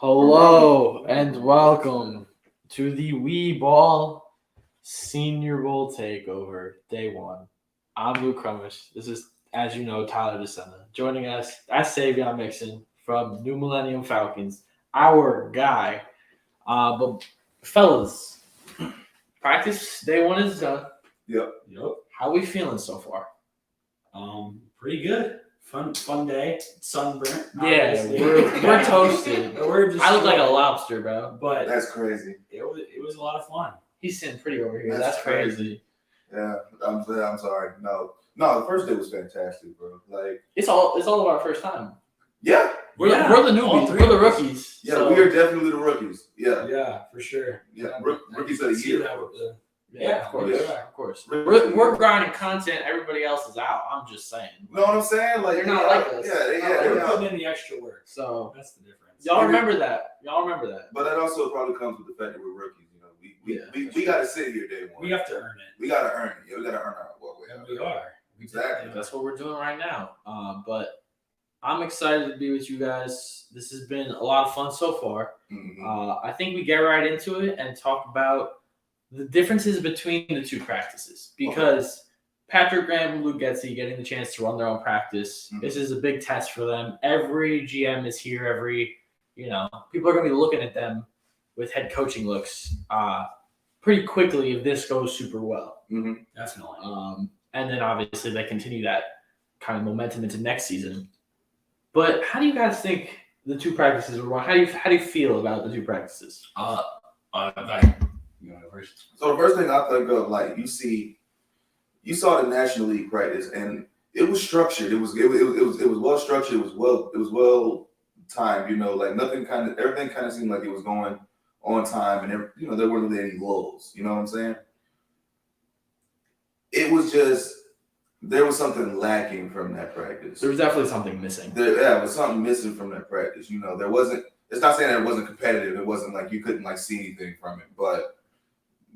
Hello and welcome to the Wee Ball Senior Bowl Takeover, Day 1. I'm Luke Krumich. This is, as you know, Tyler DeSena. Joining us, that's Saivion Mixon from New Millennium Falcons, our guy. But fellas, practice Day 1 is done. Yep. How we feeling so far? Pretty good. Fun day. Sunburnt. Yeah, obviously. we're toasted. I look like a lobster, bro. But That's crazy. it was a lot of fun. He's sitting pretty over here. That's That's crazy. Yeah, I'm sorry. No, the first day was fantastic, bro. Like, It's all of our first time. yeah, We're the All newbies. three We're the of us. rookies. yeah, so- we are definitely the rookies. Yeah, Yeah, for sure. rookies of the See year. that with the- Yeah, of course. Yeah. Of course. Rookies. We're grinding content. Everybody else is out. I'm just saying. You know what I'm saying? Like, They're not like us. They were yeah. putting in the extra work. So That's the difference. y'all remember that. But that also probably comes with the fact that we're rookies. You know, Yeah, we got to sit here day one. We have to earn it. We got to earn it. Yeah, we got to earn our way. And we are. Exactly. that's what we're doing right now. But I'm excited to be with you guys. This has been a lot of fun so far. Mhm. I think we get right into it and talk about the differences between the two practices because Patrick Graham and Luke Getsy getting the chance to run their own practice. Mhm. This is a big test for them. Every GM is here. People are going to be looking at them with head coaching looks pretty quickly if this goes super well. Mhm. Definitely. And then obviously they continue that kind of momentum into next season. But how do you guys think the two practices were run? How do you feel about the two practices? You want to go first? So the first thing I think of, like, you saw the National League practice, and it was structured. It was well structured. It was well timed. You know, like everything kind of seemed like it was going on time, and there weren't really any lulls. You know what I'm saying? It was just there was something lacking from that practice. There was definitely something missing. There was something missing from that practice. You know, there wasn't. It's not saying that it wasn't competitive. It wasn't like you couldn't see anything from it, but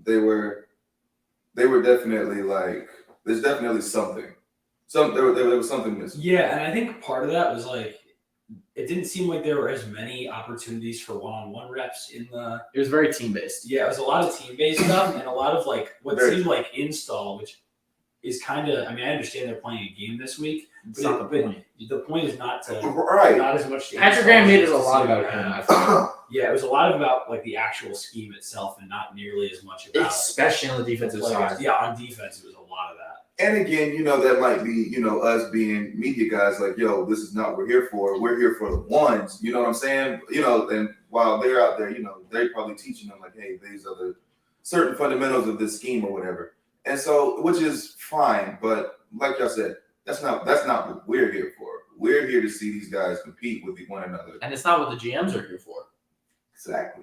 they were definitely there's definitely something. There was something missing. Yeah, and I think part of that was it didn't seem like there were as many opportunities for one-on-one reps in the. It was very team based. Yeah, it was a lot of team-based stuff and a lot of what Very seemed like install, which is kind of. I mean, I understand they're playing a game this week. It's not the point. The point is not Right. as much. To Patrick install Graham made as it a to lot see about what him. happens. I thought. Yeah, it was a lot about the actual scheme itself, and not nearly as much about Especially on the defensive players. side. Yeah, on defense, it was a lot of that. And again, that might be, us being media guys, like, yo, this is not what we're here for. We're here for the ones. You know what I'm saying? And while they're out there, they're probably teaching them hey, these are the certain fundamentals of this scheme or whatever. And so, which is fine, but like y'all said, that's not what we're here for. We're here to see these guys compete with one another. And it's not what the GMs are here for.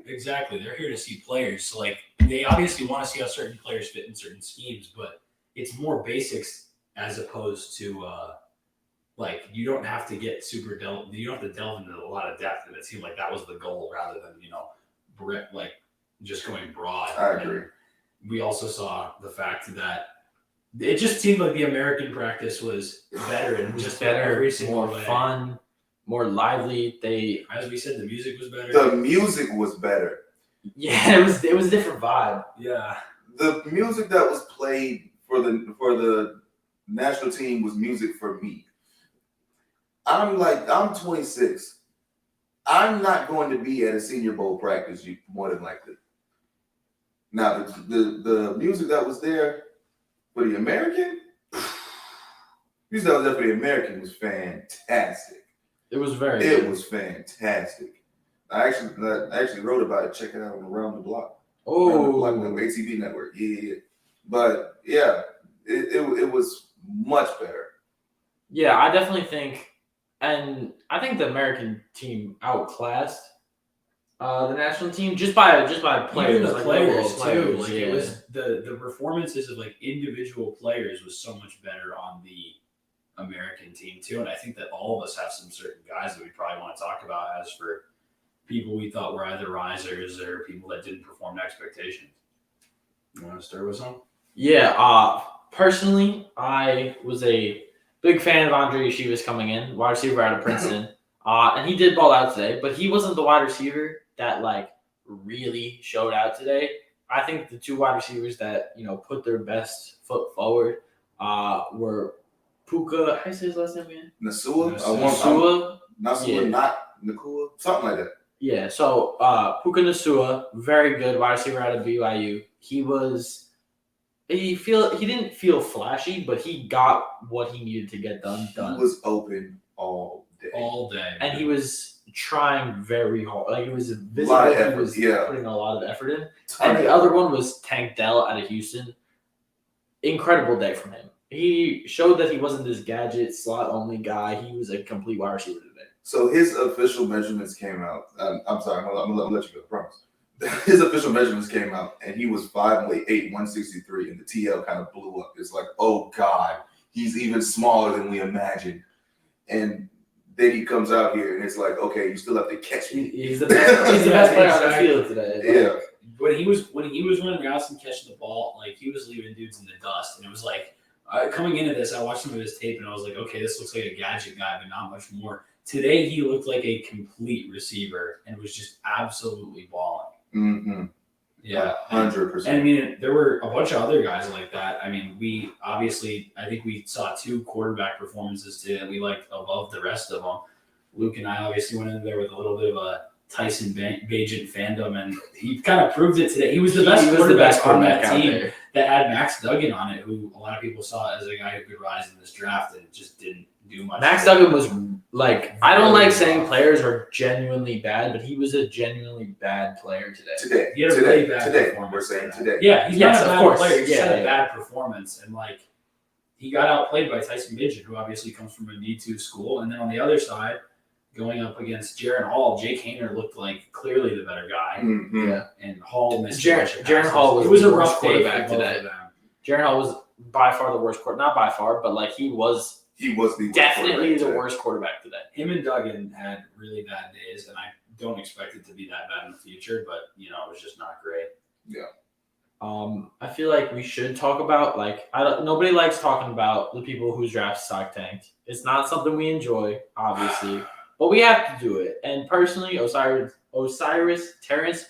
Exactly. They're here to see players. So they obviously want to see how certain players fit in certain schemes, but it's more basics as opposed to you don't have to get you don't have to delve into a lot of depth, and it seemed like that was the goal rather than just going broad. I agree. And we also saw the fact that it just seemed like the American practice was better and just better, every single more way. fun, more lively. As we said, the music was better. The music was better. Yeah, it was a different vibe. Yeah. The music that was played for the national team was music for me. I'm 26. I'm not going to be at a Senior Bowl practice more than likely. Now the music that was there for the American, music that was there for the American was fantastic. It was very It good. was fantastic. I actually wrote about it. Check it out on Around the Block. Oh, ATV Network. Yeah. But yeah, it was much better. yeah, I definitely think, and I think the American team outclassed the national team just by players. Even the players too. yeah. It was the performances of individual players was so much better on the American team too. And I think that all of us have some certain guys that we probably want to talk about as for people we thought were either risers or people that didn't perform to expectations. You want to start with some? Yeah, personally, I was a big fan of Andre Yeshivas coming in, wide receiver out of Princeton. And he did ball out today, but he wasn't the wide receiver that like really showed out today. I think the two wide receivers that put their best foot forward were Puka. How do you say his last name again? Nasua. Nasua. Nasua, not Nakua, something like that. Yeah. So Puka Nasua, very good wide receiver out of BYU. He didn't feel flashy, but he got what he needed to get done. He was open all day. And he was trying very hard. Like it was visible. He was putting a lot of effort in. And the other one was Tank Dell out of Houston. Incredible day from him. He showed that he wasn't this gadget slot only guy. He was a complete wide receiver today. So his official measurements came out. I'm sorry, I'm gonna let you go. I promise. His official measurements came out, and he was 5'8", 163, and the TL kind of blew up. It's like, oh God, he's even smaller than we imagined. And then he comes out here, and it's like, okay, you still have to catch me. He's the best. He's the best player on the field today. Yeah. When he was running routes and catching the ball, like he was leaving dudes in the dust, and it was like coming into this, I watched some of his tape, and I was like, okay, this looks like a gadget guy, but not much more. Today, he looked like a complete receiver and was just absolutely balling. Mm-hmm. Yeah, 100%. And I mean, there were a bunch of other guys like that. I mean, I think we saw two quarterback performances today that we liked above the rest of them. Luke and I obviously went in there with a little bit of a Tyson Bagent fandom, and he kind of proved it today. He was the best quarterback on that team that had Max Duggan on it, who a lot of people saw as a guy who could rise in this draft and just didn't do much. Max Duggan was like, I don't like saying players are genuinely bad, but he was a genuinely bad player today. He had a really bad performance. We're saying today. Yeah, he's not a bad player. He just had a Yeah. bad performance, and like he got outplayed by Tyson Bagent, who obviously comes from a D2 school, and then on the other side, going up against Jaron Hall, Jake Hayner looked like clearly the better guy. Mm-hmm. Yeah. And Hall missed Jaron Hall was it was the a worst rough day quarterback for both today. of them. Jaron Hall was by far the worst quarterback. Not by far, but like he was the worst definitely the worst quarterback today. Him and Duggan had really bad days, and I don't expect it to be that bad in the future, but it was just not great. Yeah. I feel like we should talk about nobody likes talking about the people whose draft stock tanked. It's not something we enjoy, obviously, but we have to do it. And personally, Osiris Terrence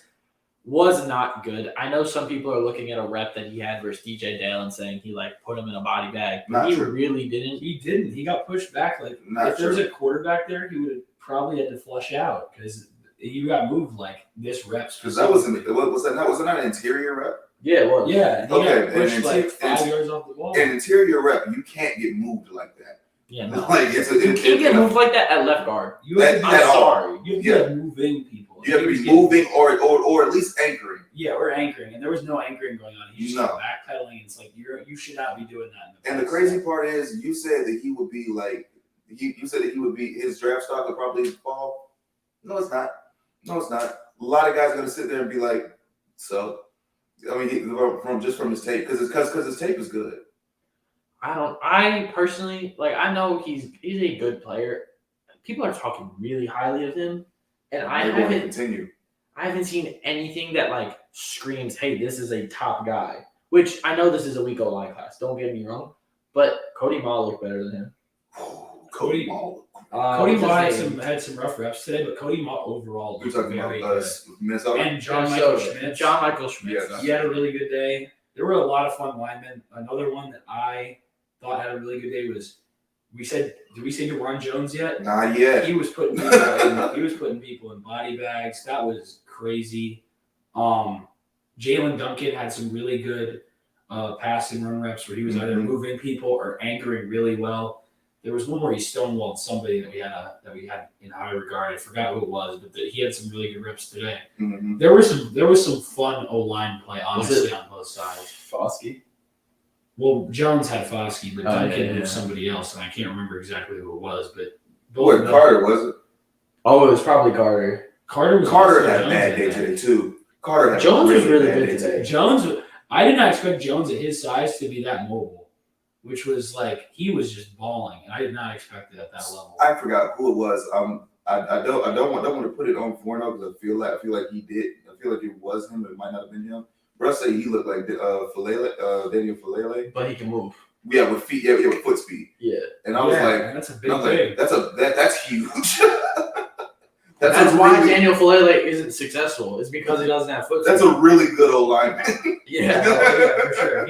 was not good. I know some people are looking at a rep that he had versus DJ Dale and saying he put him in a body bag, but he really didn't. He didn't. He got pushed back. If there was a quarterback there, he would have probably had to flush out because you got moved this reps. Because that wasn't an interior rep. Yeah, it was. Yeah, he got pushed and 5 yards off the ball. An interior rep, you can't get moved like that. Yeah, no. You can't get moved like that at left guard. I'm sorry. You have to be moving people. You have to be moving or at least anchoring. Yeah, or anchoring, and there was no anchoring going on. He just backpedaling. And it's like you should not be doing that. And the crazy part is, you said that he would be you said that he would be his draft stock would probably fall. No, it's not. A lot of guys are gonna sit there and be like, so. I mean, from his tape, because his tape is good. I personally I know he's a good player. People are talking really highly of him, and I haven't seen anything that screams, "Hey, this is a top guy." Which I know this is a weak O-line class. Don't get me wrong, but Cody Mall looked better than him. Cody Mall. Cody Mall had some rough reps today, but Cody Mall overall looked very good. Minnesota? And John Michael Schmitz. Yeah, he had a really good day. There were a lot of fun linemen. Another one that I thought had a really good day was did we say DeRon Jones yet? Not yet. He was putting people in body bags. That was crazy. Jalen Duncan had some really good pass and run reps where he was either moving people or anchoring really well. There was one where he stonewalled somebody that we had in high regard. I forgot who it was, but he had some really good reps today. Mm-hmm. There was some fun O-line play, honestly, on both sides. Foskey? Well, Jones had Foskey, but Duncan was somebody else, and I can't remember exactly who it was. But Carter was it? Oh, it was probably Carter. Carter had a bad day today too. Jones was really good today. I did not expect Jones at his size to be that mobile. Which was he was just balling, and I did not expect it at that level. I forgot who it was. I don't want to put it on Forno because I feel like he did. I feel like it was him, but it might not have been him. But I say he looked like Daniel Falele. But he can move. Yeah, with feet. Yeah, with foot speed. Yeah. And I was that's a big thing. That's huge. That's why Daniel Falele isn't successful. It's because he doesn't have foot. That's a really good old lineman. Yeah, for sure.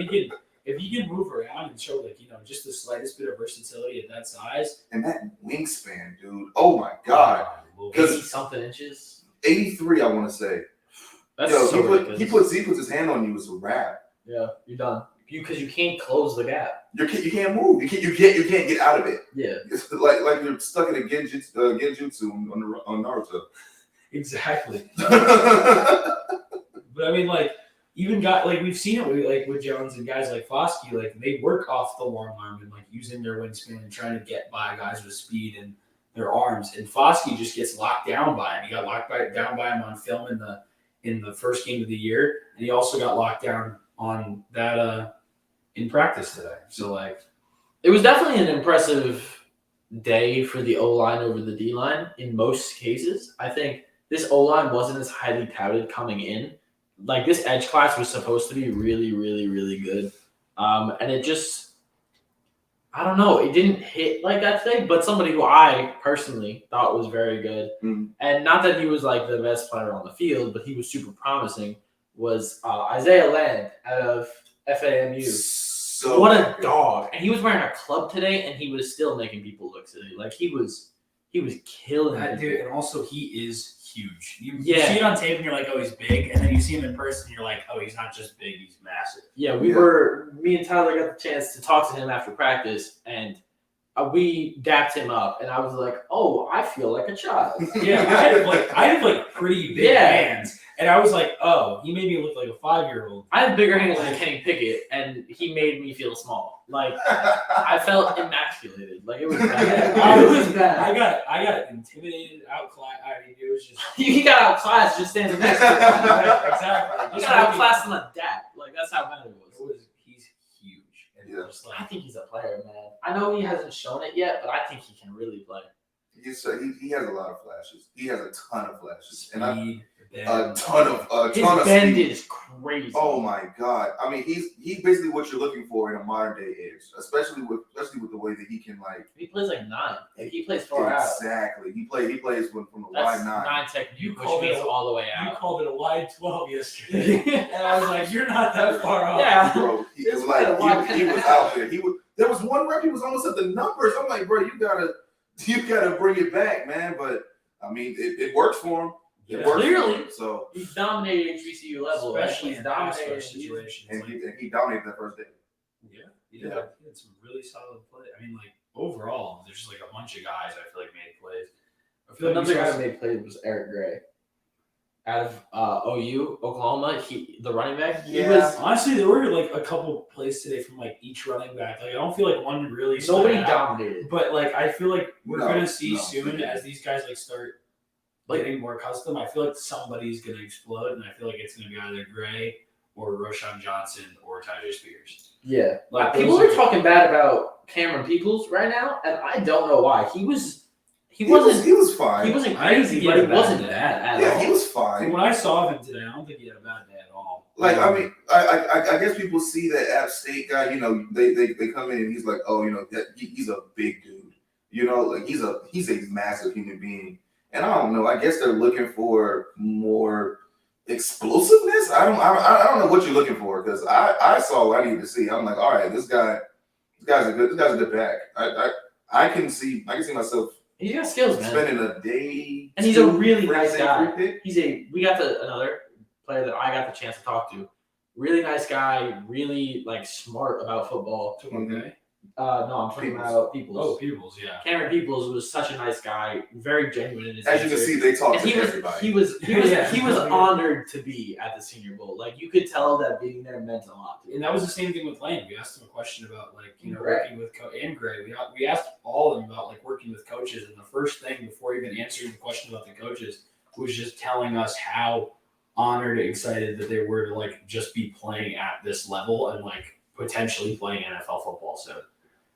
If he can move around and show just the slightest bit of versatility at that size. And that wingspan, dude. Oh my God. 80 something inches. 83, I want to say. That's Yo, so he puts his hand on you, it's a wrap. Yeah, you're done. Because you can't close the gap. You can't move. You can't get out of it. Yeah. It's like you're stuck in a genjutsu on Naruto. Exactly. But I mean, even we've seen it with Jones and guys like Foskey, they work off the long arm and using their wingspan and trying to get by guys with speed and their arms. And Foskey just gets locked down by him. He got down by him on film in the first game of the year, and he also got locked down on that in practice today. So it was definitely an impressive day for the O-line over the D-line in most cases. I think this O-line wasn't as highly touted coming in. This edge class was supposed to be really, really, really good. And it just, I don't know, it didn't hit like that today, but somebody who I personally thought was very good, and not that he was the best player on the field, but he was super promising, was Isaiah Land out of FAMU. So what a dog. And he was wearing a club today, and he was still making people look silly. He was killing that people. dude. And also, he is huge. You Yeah. see it on tape, and you're like, oh, he's big. And then you see him in person, and you're like, oh, he's not just big, he's massive. Yeah, me and Tyler got the chance to talk to him after practice, and we dapped him up, and I was like, oh, I feel like a child. Yeah, I have pretty big hands, and I was like, oh, he made me look like a 5-year-old. I have bigger hands than Kenny Pickett, and he made me feel small. I felt emasculated. It was bad. It was bad. I got intimidated, outclassed. I mean, it was just he got outclassed just standing next to him. Right, exactly. He got outclassed on a dap. That's how bad it was. He's huge. And Yeah. I think he's a player, man. I know he hasn't shown it yet, but I think he can really play. He has a lot of flashes. He has a ton of flashes. Speed, A ton of His bend speed. is crazy. Oh my God! I mean, he's basically what you're looking for in a modern day edge, especially with the way that he can He plays 9. He plays far out. Exactly. He plays from the That's wide 9. technique, which called means it all the way You out. called it a wide 12 yesterday, and I was like, "You're not that far off." Yeah. Bro, he It's was like he was out there. There was one rep he was almost at the numbers. I'm like, bro, you gotta bring it back, man. But I mean, it works for him. It works Clearly. for him. So He's dominating HBCU level. Especially He's in pass dominating rush situations. and he dominated that first day. He had some really solid play. I mean, overall, there's just a bunch of guys I feel made plays. I feel Another guy who made plays was Eric Gray. Out of OU, Oklahoma, the running back. He was honestly, there were a couple plays today from each running back. I don't feel like one really stood nobody out, dominated. but I feel like we're gonna see No. soon as these guys start getting more accustomed. I feel like somebody's gonna explode, and I feel like it's gonna be either Gray or Roshan Johnson or Tyler Spears. Yeah, People are talking bad about Cameron Peoples right now, and I don't know why. He was fine. He wasn't I didn't crazy, think he but had he a bad wasn't day. bad at Yeah, all. he was fine. From what I saw of him today, I don't think he had a bad day at all. I mean, I guess people see that App State guy. They come in and he's like, oh, he's a big dude. He's a massive human being. And I don't know. I guess they're looking for more explosiveness. I don't know what you're looking for because I saw what I needed to see. I'm like, all right, this guy's a good back. I can see myself. He's got skills, man. Spending a day, and he's a really nice guy. Pick. We got another player that I got the chance to talk to. Really nice guy, really smart about football. Okay. No, I'm talking about Peoples. Oh, Peoples, yeah. Cameron Peoples was such a nice guy, very genuine in his As you can answer. see, they talk And to everybody. he was Yeah. honored to be at the Senior Bowl. You could tell that being there meant a lot to him. And that was the same thing with Lane. We asked him a question about Gray. working with and Gray. We asked all of them about working with coaches, and the first thing before even answering the question about the coaches was just telling us how honored and excited that they were to just be playing at this level and potentially playing NFL football. So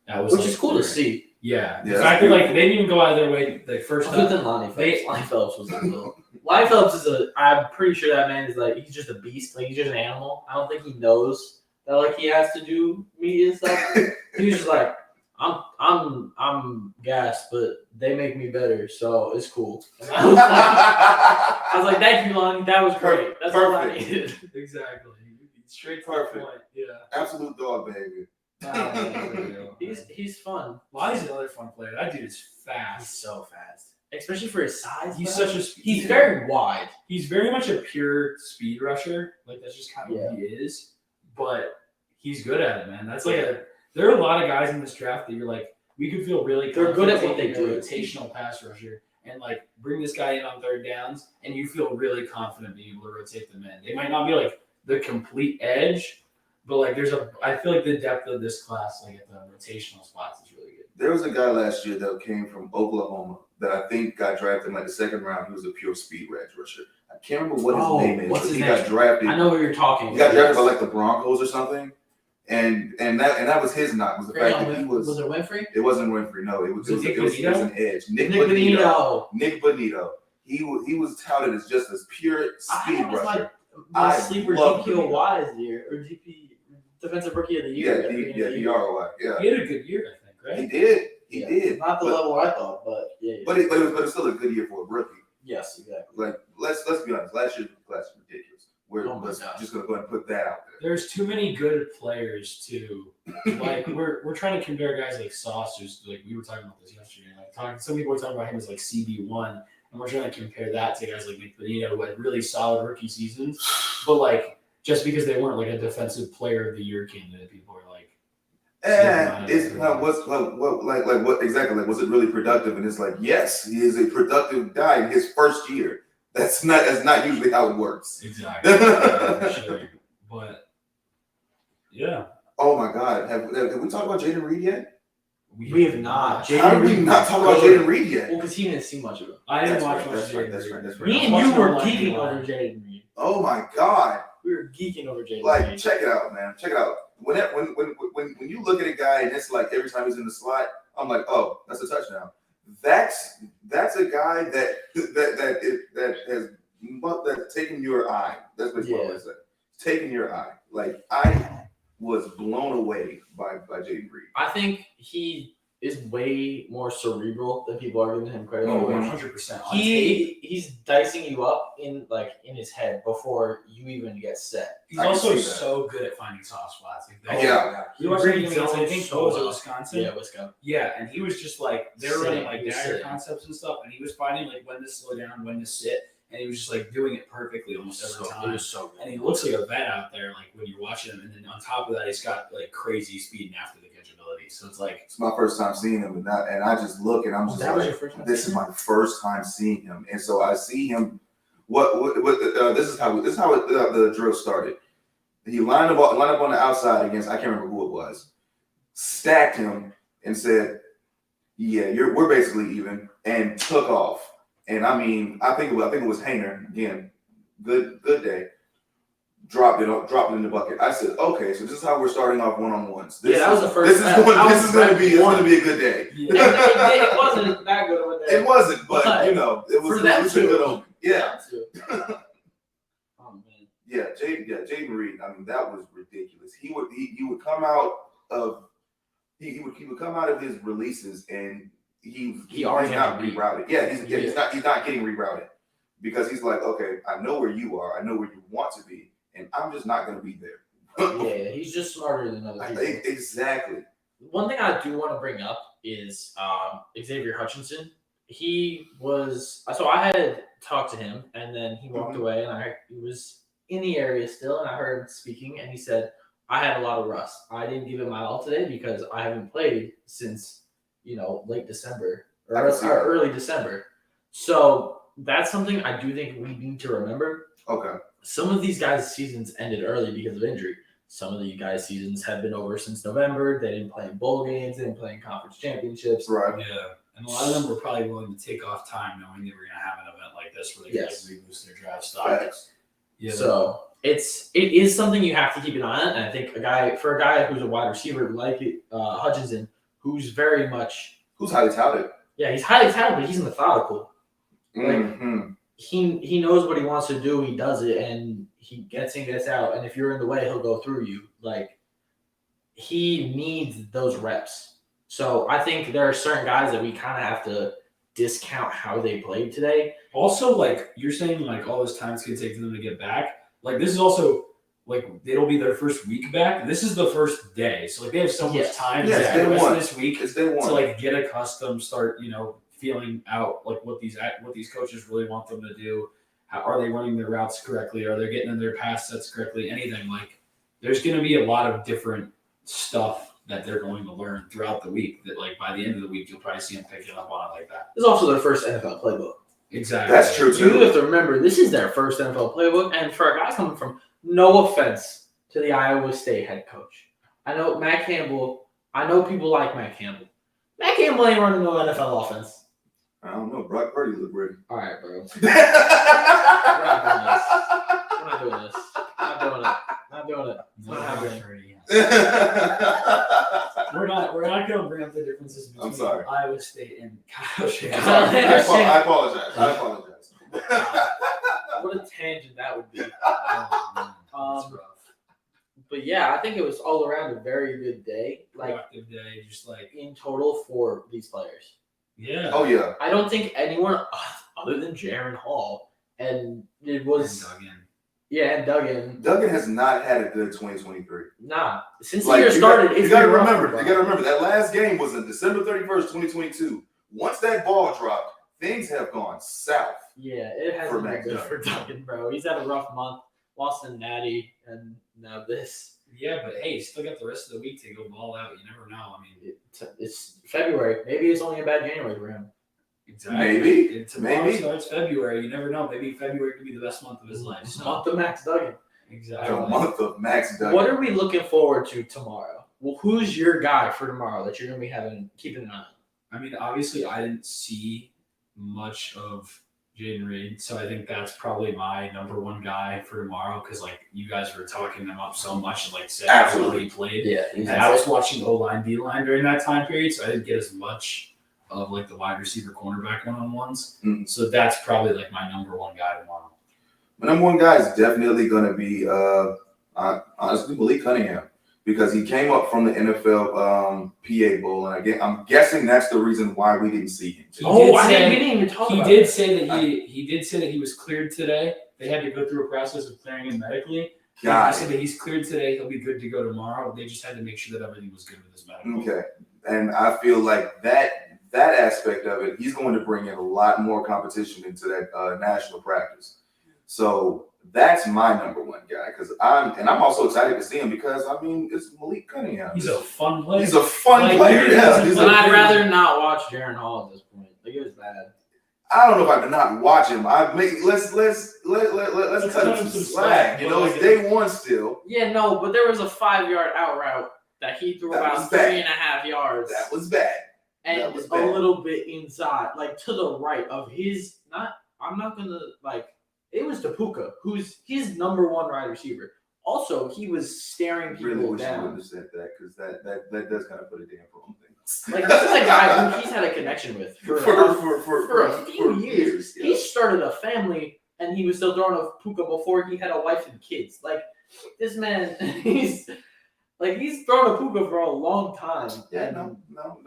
that was Which is cool to see. Yeah, the Yeah, fact that they didn't even go out of their way. First Other up, than Lonnie Phillips. Lonnie Phillips was a little. Lonnie Phillips I'm pretty sure that man is he's just a beast. He's just an animal. I don't think he knows that he has to do media stuff. He was just I'm gassed, but they make me better, so it's cool. I was like, thank you, Lung. That was great. That's all I Perfect. needed. Exactly. Straight to Perfect. the point. Yeah. Absolute dog behavior. He's fun. Wise is another fun player. That dude is He's fast. so fast, especially for his size. He's bro. such a He's very wide. He's very much a pure speed rusher. Like that's just kind of Yeah. what he is. But he's good at it, man. That's like there are a lot of guys in this draft that you're like, we could feel really They're good at what confident they taking do. a rotational pass rusher and like bring this guy in on third downs, and you feel really confident being able to rotate them in. They might not be like the complete edge, but like I feel like the depth of this class, like at the rotational spots, is really good. There was a guy last year that came from Oklahoma that I think got drafted in like the second round. He was a pure speed edge rusher. I can't remember what his name is. What's but his he name? got drafted. I know what you're talking. He got drafted by like the Broncos or something, and that was his knock, was the fact that he was. Was it Winfrey? It wasn't Winfrey. No, it was Nick an edge. Nick Bonito. Nick Bonito. He was touted as just as pure speed rusher. My I sleeper love DPOY Bonito. is the year, or DP Defensive Rookie of the Year. DROY. Yeah, He had a good year, I think, right? he did. He did. Not the level I thought, but yeah. But it was still a good year for a rookie. Yes, exactly. Like let's be honest. Last year's class was ridiculous. We're just gonna go ahead and put that out there. There's too many good players to like. We're trying to compare guys like Sauce, who's like we were talking about this yesterday. Like some people were talking about him as like CB1, and we're trying to compare that to guys like Nick Bonito who had really solid rookie seasons. But like just because they weren't like a defensive player of the year candidate, people are like, and it's what exactly like was it really productive? And it's like yes, he is a productive guy in his first year. That's not usually how it works. Exactly. Yeah, for sure. But yeah. Oh my God, have we talked about Jaden Reed yet? We have not. How did we not talk about Jaden Reed yet? Well, because he didn't see much of it. I didn't That's watch right, much. that's right. Me and you were geeking over Jaden Reed. Oh my God. We were geeking over Jaden Like, Reed. check it out, man. Check it out. When you look at a guy and it's like every time he's in the slot, I'm like, oh, that's a touchdown. That's a guy that has taken your eye. That's what I say. Taking your eye. Like I was blown away by Jaden Reed. I think he is way more cerebral than people are giving him credit Oh, for. 100%. He's dicing you up in his head before you even get set. He's I can also see that. so good at finding soft spots. Like, Yeah. You watched reads him against, I zones think, so was it well. Wisconsin? Yeah, Wisconsin. Yeah, and he was just like, they were running like He was dagger sitting. concepts and stuff, and he was finding like when to slow down, when to sit, and he was just like doing it perfectly almost every It time. was so good. And he looks like a vet out there, like when you're watching him, and then on top of that, he's got like crazy speed and after the catch ability. So it's like It's my first time seeing him, and I just look and I'm just That was like, your first time this is seeing my first time seeing him, and so I see him. This is how the drill started. He lined up on the outside against I can't remember who it was, stacked him and said, "Yeah, we're basically even," and took off. And I mean, I think it was Hayner again. Good day. Dropped it in the bucket. I said, okay, so this is how we're starting off one-on-ones. That was the first. This is going to be a good day. It wasn't that good of a day. It wasn't, but it was for them it was a good too. omen. Yeah. Oh man. Yeah, Jaden Reed. I mean, that was ridiculous. He would come out of he would come out of his releases and he's already had not to beat. rerouted. Yeah, he's not getting rerouted because he's like, okay, I know where you are, I know where you want to be, and I'm just not going to be there. Yeah, he's just smarter than other people. Exactly. One thing I do want to bring up is Xavier Hutchinson. He was so I had talked to him, and then he walked away, and he was in the area still, and I heard him speaking, and he said, "I had a lot of rust. I didn't give it my all today because I haven't played since late December or early December." So that's something I do think we need to remember. Okay. Some of these guys' seasons ended early because of injury. Some of the guys' seasons have been over since November. They didn't play in bowl games. They didn't play in conference championships. Right. Yeah, and a lot of them were probably willing to take off time knowing they were going to have an event like this where they could reboost their draft stock. Facts. Yeah. So it is something you have to keep an eye on. And I think a guy who's a wide receiver like Hutchinson, who's highly touted. Yeah, he's highly talented, but he's methodical. Mm-hmm. He knows what he wants to do. He does it, and he gets in, gets out. And if you're in the way, he'll go through you. Like he needs those reps. So I think there are certain guys that we kind of have to discount how they played today. Also, like you're saying, like all this time it's gonna take for them to get back. Like this is also like it'll be their first week back. This is the first day, so like they have so much time Yes, the day rest one. of this week It's day one. to like get accustomed, start feeling out like what these coaches really want them to do. How are they running their routes correctly? Are they getting in their pass sets correctly? Anything like there's going to be a lot of different stuff that they're going to learn throughout the week. That like by the end of the week you'll probably see them picking up on it like that. This is also their first NFL playbook. Exactly. That's true You too. have to remember, this is their first NFL playbook, and for a guy coming from, no offense to the Iowa State head coach. I know Matt Campbell. I know people like Matt Campbell. Matt Campbell ain't running no NFL offense. I don't know. Brock Purdy look ready. All right, bro. We're We're not doing this. Not doing it. Not doing it. It's not happening. We're not going to bring up the differences between I'm sorry. Iowa State and Kyle Shanahan. I apologize. I apologize. What a tangent that would be. That's rough. But yeah, I think it was all around a very good day. Like Productive day, just like in total for these players. yeah. Oh yeah. I don't think anyone other than Jaron Hall, and it was and Duggan. Duggan has not had a good 2023. Nah, since the year you started, you gotta remember that last game was on December 31st, 2022. Once that ball dropped, things have gone south. Yeah, it hasn't For been Max good Duggan. for Duggan, bro. He's had a rough month. Lost in Natty, and now this. Yeah, but hey, still got the rest of the week to go ball out. You never know. I mean, It's February. Maybe it's only a bad January for him. exactly. Maybe. And tomorrow Maybe. starts February. You never know. Maybe February could be the best month of his life. It's So, month of Max Duggan. exactly. The month of Max Duggan. What are we looking forward to tomorrow? Well, who's your guy for tomorrow that you're gonna be keeping an eye on? I mean, obviously, I didn't see much of Jaden Reed, so I think that's probably my number one guy for tomorrow because, like, you guys were talking him up so much and, like, said how well he played. Yeah, And I was watching O-line, D-line during that time period, so I didn't get as much of, like, the wide receiver cornerback one-on-ones. Mm. So that's probably, like, my number one guy tomorrow. My number one guy is definitely going to be, honestly, Malik Cunningham because he came up from the NFL PA Bowl, and again, I'm guessing that's the reason why we didn't see him. we didn't even talk He about did it. say that he did say that he was cleared today. They had to go through a process of clearing him medically. He Got said it. that he's cleared today. He'll be good to go tomorrow. They just had to make sure that everything was good with his medical. Okay, and I feel like that aspect of it, he's going to bring in a lot more competition into that national practice. So that's my number one guy because I'm also excited to see him because I mean it's Malik Cunningham. He's a fun player. He's a fun Like, player. he Yeah, doesn't he's play- But a, I'd rather not watch Jaron Hall at this point. Like it was bad. I don't know if I could not watch him. Let's cut him some slack. You know, it's day one still. Yeah, no, but there was a 5-yard out route that he threw That about was bad. 3.5 yards. That was bad. and that was a bad. little bit inside, like to the right of his. I'm not gonna like. It was to Puka, who's his number one wide receiver. Also, he was staring people Really wish you down. wouldn't have said that because that does kind of put a damper on things. Like this is a guy who he's had a connection with for a few years. Yeah. He started a family, and he was still throwing a Puka before he had a wife and kids. Like this man, he's thrown a Puka for a long time. Yeah, and, no.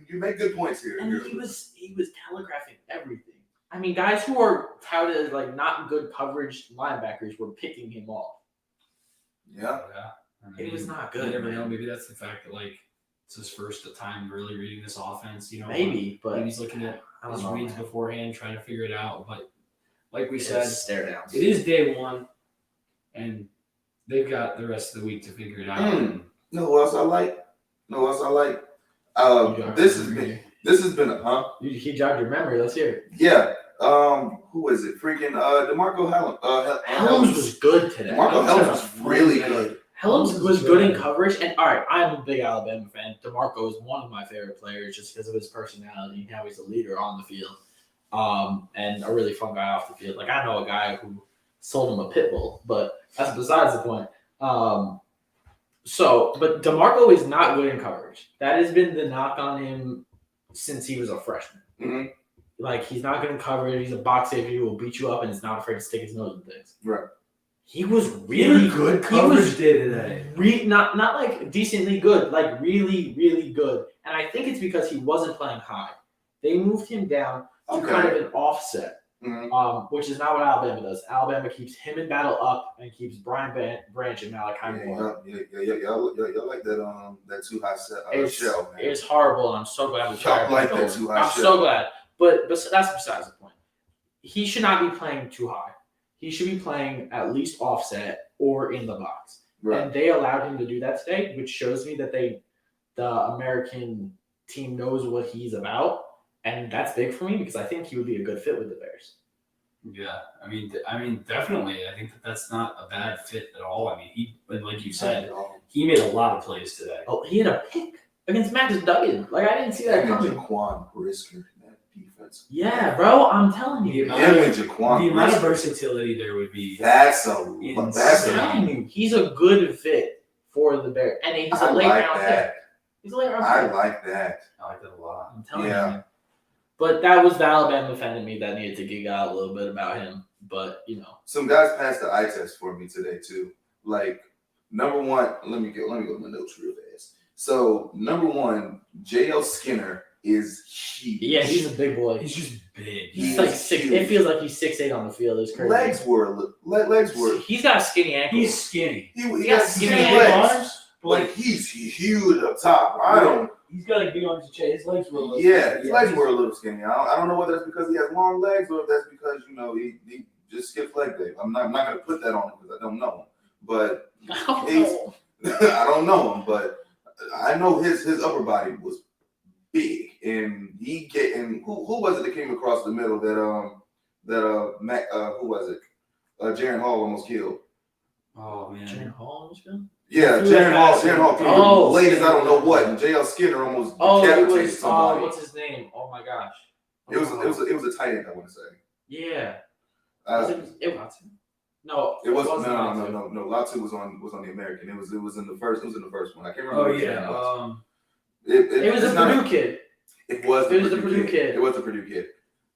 You make good points here. and he was telegraphing everything. I mean, guys who are touted as like not good coverage linebackers were picking him off. Yeah. It was not You good. never know. Man. Maybe that's the fact that like it's his first time really reading this offense. You know, Maybe, but maybe he's looking at I his don't know. reads Man. beforehand, trying to figure it out. But like we It said, was stare downs. it is day one, and they've got the rest of the week to figure it out. You know who else I like? This has been He jogged your memory. Let's hear it. Yeah. Who is it? Freaking DeMarco Helms was good today. DeMarco Helms was really good. Helms was good in coverage. And all right, I'm a big Alabama fan. DeMarco is one of my favorite players just because of his personality and how he's a leader on the field. And a really fun guy off the field. Like I know a guy who sold him a pit bull, but that's besides the point. But DeMarco is not good in coverage. That has been the knock on him since he was a freshman. Mm-hmm. Like he's not good in coverage. He's a box safety who will beat you up and is not afraid to stick his nose in things. Right. He was really good coverage He was day today. not like decently good, like really, really good. and I think it's because he wasn't playing high. They moved him down to Okay. kind of an offset. Mhm. Which is not what Alabama does. Alabama keeps him in battle up and keeps Brian Branch and Malachi Moore. Y'all like that too high shell, man. It's horrible, and I'm so glad we Y'all like that too high I'm shell. so glad, but that's besides the point. He should not be playing too high. He should be playing at least offset or in the box, Right. and they allowed him to do that today, which shows me that the American team knows what he's about. And that's big for me because I think he would be a good fit with the Bears. Yeah, I mean, definitely. I think that's not a bad fit at all. I mean, like you said, he made a lot of plays today. Oh, he had a pick against Max Duggan. Like I didn't see that coming. Jaquan Brisker in that defense. Yeah, bro, I'm telling you. The amount of versatility there would be. That's I'm telling you, he's a good fit for the Bears, and he's a late round pick. He's a late round pick. I like that. I like that a lot. I'm telling you. But that was the Alabama fan in me that needed to geek out a little bit about him. But, Some guys passed the eye test for me today, too. Like, number one, let me go to my notes real fast. So, number one, J.L. Skinner is huge. Yeah, he's a big boy. He's just big. He's like 6. Huge. It feels like he's 6'8" on the field. It's crazy. Legs were. He's got skinny ankles. He's skinny. He got got skinny skinny ankles. legs. But he's huge up top. He's got a big arms to chase. His legs were a little his legs were a little skinny. I don't know whether that's because he has long legs or if that's because, he just skips leg day. I'm not going to put that on him because I don't know him. But I don't know him, but I know his upper body was big. And who was it that came across the middle who was it? Jaron Hall almost killed. Oh, man. Jaron Hall almost killed? Yeah, Jaron Hall came late as I don't know what, and J.L. Skinner almost decapitated somebody. What's his name? Oh my gosh. It was a tight end, I want to say. Yeah. No. It wasn't. No. Latu was on the American. It was in the first one. I can't remember. Oh yeah. It was the Purdue kid. It was the Purdue kid. It was the Purdue kid.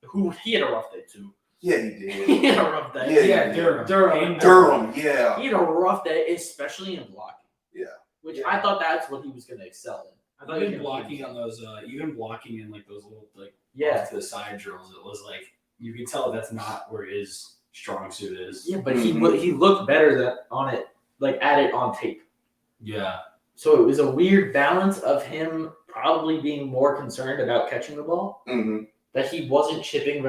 Who he had a rough day too. Yeah, he did. He had a rough day. Yeah, Durham. Yeah. He had a rough day, especially in blocking. Yeah. Which I thought that's what he was going to excel in. I thought even blocking on those, even blocking in like those little off to the side drills, it was like you could tell that's not where his strong suit is. Yeah, but he looked better at it on tape. Yeah. So it was a weird balance of him probably being more concerned about catching the ball, that he wasn't chipping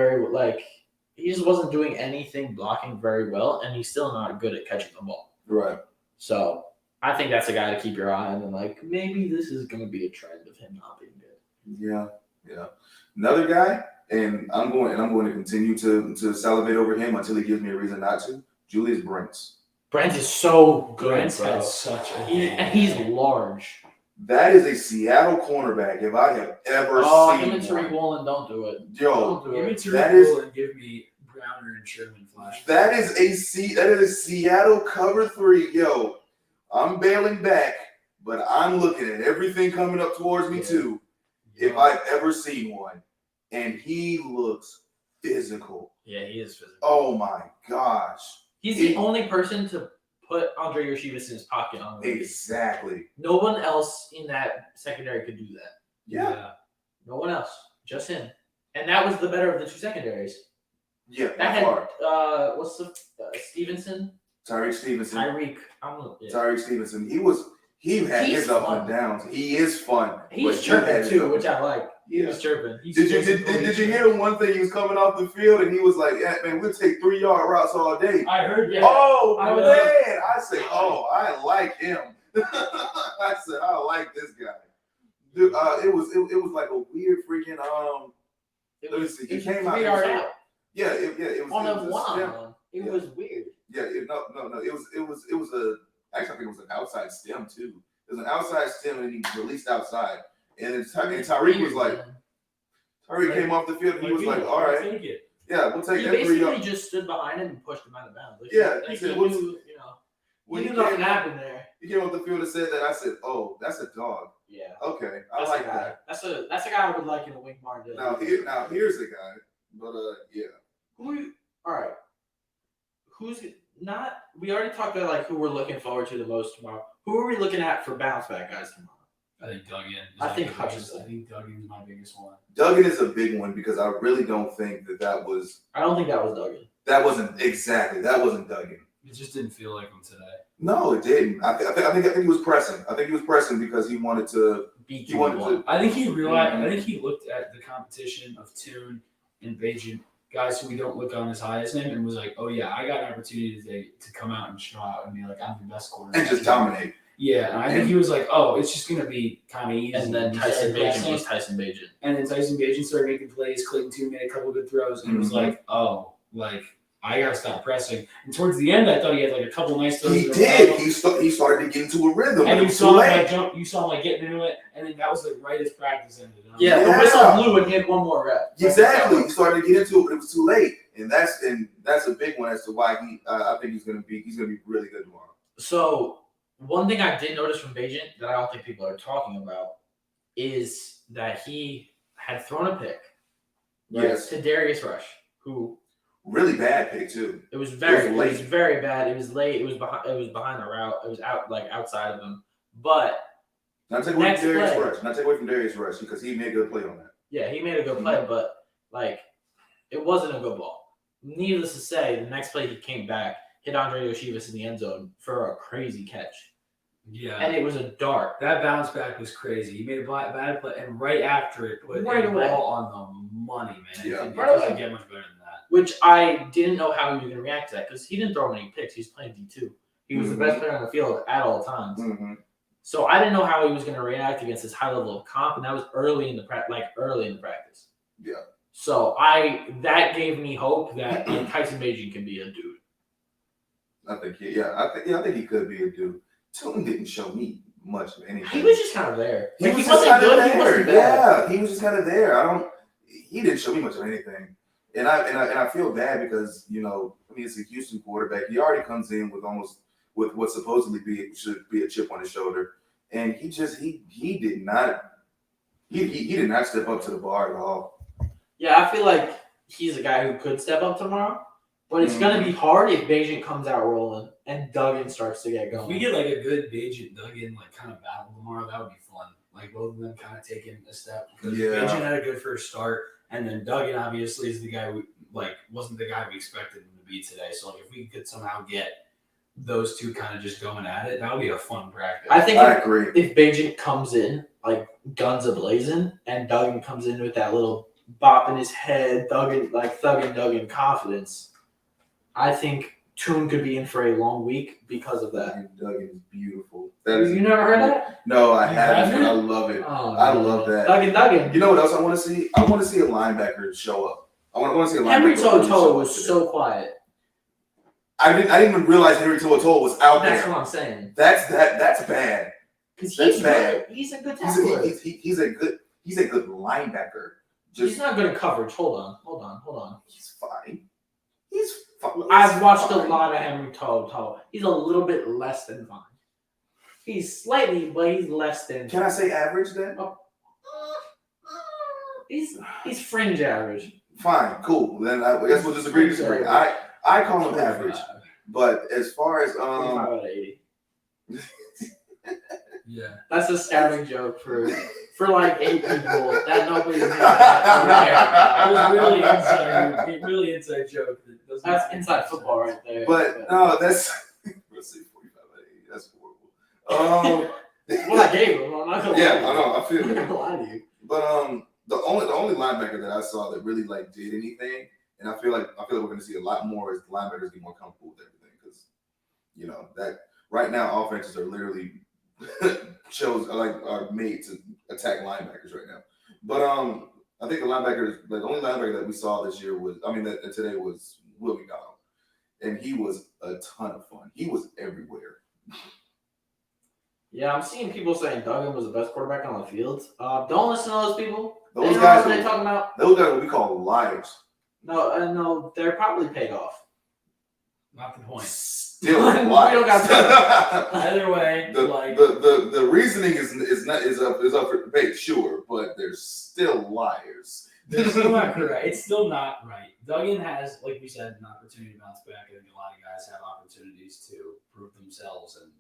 he just wasn't doing anything blocking very well, and he's still not good at catching the ball. Right. So I think that's a guy to keep your eye on, and maybe this is going to be a trend of him not being good. Yeah. Another guy, and I'm going to continue to salivate over him until he gives me a reason not to. Julius Brents. Brent is so good. Brent's bro. had such a and he's large. That is a Seattle cornerback if I have ever seen him and Tariq Woolen, don't do it. Yo, give me Tariq Woolen, give me Browner and Sherman flash. That is a Seattle cover 3. Yo, I'm bailing back, but I'm looking at everything coming up towards me too. If I've ever seen one, and he looks physical. Yeah, he is physical. Oh my gosh, he's the only person to put Andre Yoshivis in his pocket on the exactly. No one else in that secondary could do that. Yeah. No one else, just him, and that was the better of the two secondaries. Yeah, that had what's the Stevenson? Tyreek Stevenson. Tyreek Stevenson. He had his up and downs. He is fun. He's chirping too, which I like. Yeah. He's chirping. Did you hear one thing? He was coming off the field and he was like, "Yeah, man, we'll take 3-yard routes all day." I heard. Yeah. Oh man, I said, "Oh, I like him." I said, "I like this guy." Dude, it was like a weird freaking Let me see. He came out. 3 yard out. Yeah, it was on a one-on-one. It was weird. Yeah, no. It was a. Actually, I think it was an outside stem too. It was an outside stem and he released outside. And Tyreek was like, Tyreek came off the field and he was like, "All right, yeah, we'll take that 3 yards." He basically just stood behind him and pushed him out of bounds. He said, "What's He knew nothing happened there." He came off the field and said that. I said, "Oh, that's a dog." Yeah. Okay, I that's like that. That's a guy I would like in a Wink Martin. Now here's the guy, but yeah. All right. Who's not? We already talked about who we're looking forward to the most tomorrow. Who are we looking at for bounce back guys tomorrow? I think Duggan. I think Hutchinson. I think Duggan's my biggest one. Duggan is a big one because I really don't think that was. I don't think that was Duggan. That wasn't Duggan. It just didn't feel like him today. No, it didn't. I think he was pressing. I think he was pressing because he wanted to. Beat He wanted to. I think he realized. I think he looked at the competition of Toon and Bajan, guys who we don't look on as high as him, and was like, "Oh yeah, I got an opportunity today to come out and show out and be like, I'm the best quarterback." And just dominate. Yeah, and I think he was like, "Oh, it's just gonna be kind of easy." And then Tyson Bajan was Tyson Bajan. And then Tyson Bajan started making plays. Clayton Toon made a couple of good throws, and it was like, "Oh, like I gotta stop pressing." And towards the end, I thought he had like a couple nice throws. He did. He started to get into a rhythm. And you saw him like jump. You saw him like getting into it, and then that was like right as practice ended. Yeah, the whistle blew and hit one more rep. Exactly. He started to get into it, but it was too late. And that's a big one as to why I think he's gonna be really good tomorrow. So one thing I did notice from Bajan that I don't think people are talking about is that he had thrown a pick, right, Yes. to Darius Rush, who Really bad pick too. it was very bad. It was late. It was behind the route. It was outside of him. But Not take away Next from Darius play. Rush. Not take away from Darius Rush because he made a good play on that. yeah, he made a good play, but like it wasn't a good ball. Needless to say, the next play he came back, hit Andre Yoshivas in the end zone for a crazy catch. Yeah, And it was a dart. that bounce back was crazy. He made a bad play, and right after it, put Right the away. ball on the money, man. Yeah. It Right doesn't away. get much better than that. Which I didn't know how he was going to react to that because he didn't throw any picks. He was playing D2. He was the best player on the field at all times. Mm-hmm. So I didn't know how he was going to react against this high level of comp, and that was early in the practice. Yeah. So that gave me hope that Tyson Bajan can be a dude. I think he could be a dude. Toon didn't show me much of anything. He was just kind of there. He Like, was he just wasn't kind of good. He there. wasn't bad. Yeah, he was just kind of there. He didn't show me much of anything, and I feel bad because it's a Houston quarterback. He already comes in with what supposedly should be a chip on his shoulder, and he did not step up to the bar at all. Yeah, I feel like he's a guy who could step up tomorrow, but it's going to be hard if Bajan comes out rolling and Duggan starts to get If going. we get like a good Bajan Duggan like kind of battle tomorrow, that would be fun. Like both of them kind of taking a step because Bajan had a good first start, and then Duggan obviously is the guy wasn't the guy we expected him to be today. So like if we could somehow get those two kind of just going at it, that would be a fun practice. I think I agree. if Bajan comes in like guns a-blazing and Duggan comes in with that little bop in his head, Duggan confidence, I think Toon could be in for a long week because of that. And Duggan is beautiful. You never heard that? No, I You haven't. haven't? But I love it. Oh, I man. love that. Duggan. You know what else I want to see? I want to see a linebacker show up. I want to see a linebacker. Henry show Toto up was today. so quiet. I didn't even realize Henry Toto was out That's there. what I'm saying. That's bad. Because That's he's bad. good. He's a good tackler. He's a good linebacker. He's not good at coverage. Hold on. He's fine. He's fine. I've watched a lot of Henry Toto. He's a little bit less than fine. He's slightly, but he's less than. Can I say average then? He's fringe average. Fine, cool. Then I guess we'll disagree. I call him average. But as far as 25 out of 80. Yeah. That's a scouting joke for like 8 people that nobody's gonna That was really inside joke. That doesn't That's make inside sense. football right there. but no, that's let's see 45 out of 80. That's horrible. What I gave him, I'm not gonna Yeah, lie to you. I know. I feel I'm not it. gonna lie to you. But the only linebacker that I saw that really like did anything, and I feel like we're going to see a lot more as the linebackers get more comfortable with everything because that right now offenses are literally are made to attack linebackers right now. But I think the only linebacker that we saw this year that today was Will McDonald, and he was a ton of fun. He was everywhere. Yeah, I'm seeing people saying Duggan was the best quarterback on the field. Don't listen to those people. Those They know guys what they're talking about. Those guys are what we call liars. No, they're probably paid off. Not the point. Still We liars. don't got Either way, the reasoning is up for debate, sure, but they're still liars. It's still not correct. It's still not right. Duggan has, like we said, an opportunity to bounce back. I think a lot of guys have opportunities to prove themselves, and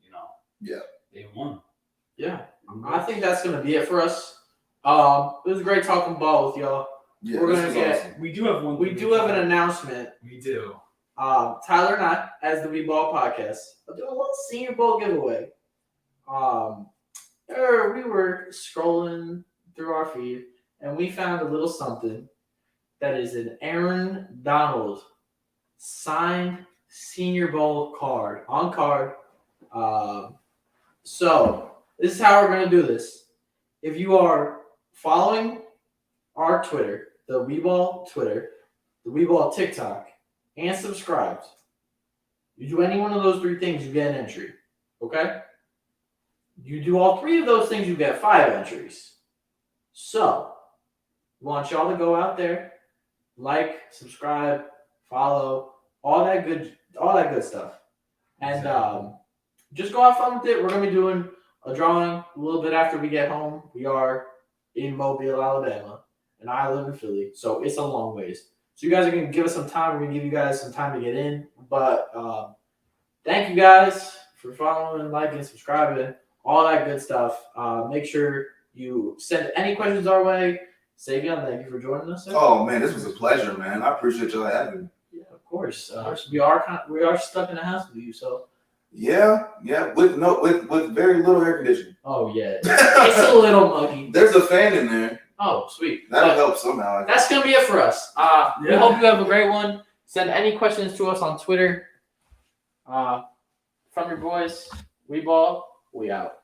Yeah. they won. Yeah, I think that's gonna be it for us. It was great talking ball with y'all. Yeah, We're this gonna was get- awesome. We do have one. We do have an announcement. We do. Tyler and I, as the We Ball Podcast, are doing a little Senior Bowl giveaway. We were scrolling through our feed and we found a little something that is an Aaron Donald signed Senior Bowl card on card. So this is how we're gonna do this. If you are following our Twitter, the Weeball Twitter, the Weeball TikTok, and subscribed, you do any one of those three things, you get an entry. Okay? You do all three of those things, you get 5 entries. So, we want y'all to go out there, like, subscribe, follow, all that good stuff. And just go have fun with it. We're gonna be doing a drawing a little bit after we get home. We are in Mobile, Alabama, and I live in Philly, so it's a long ways. So you guys are gonna give us some time. We're gonna give you guys some time to get in. But thank you guys for following, liking, subscribing, all that good stuff. Make sure you send any questions our way. Saivion, thank you for joining us. Oh man, this was a pleasure, man. I appreciate y'all having me. Yeah, of course. We are stuck in the house with you, so. Yeah, with very little air conditioning. Oh yeah, it's a little muggy. There's a fan in there. Oh sweet. That'll But help somehow. that's gonna be it for us. We Yeah. hope you have a great one. Send any questions to us on Twitter. From your boys, we ball, we out.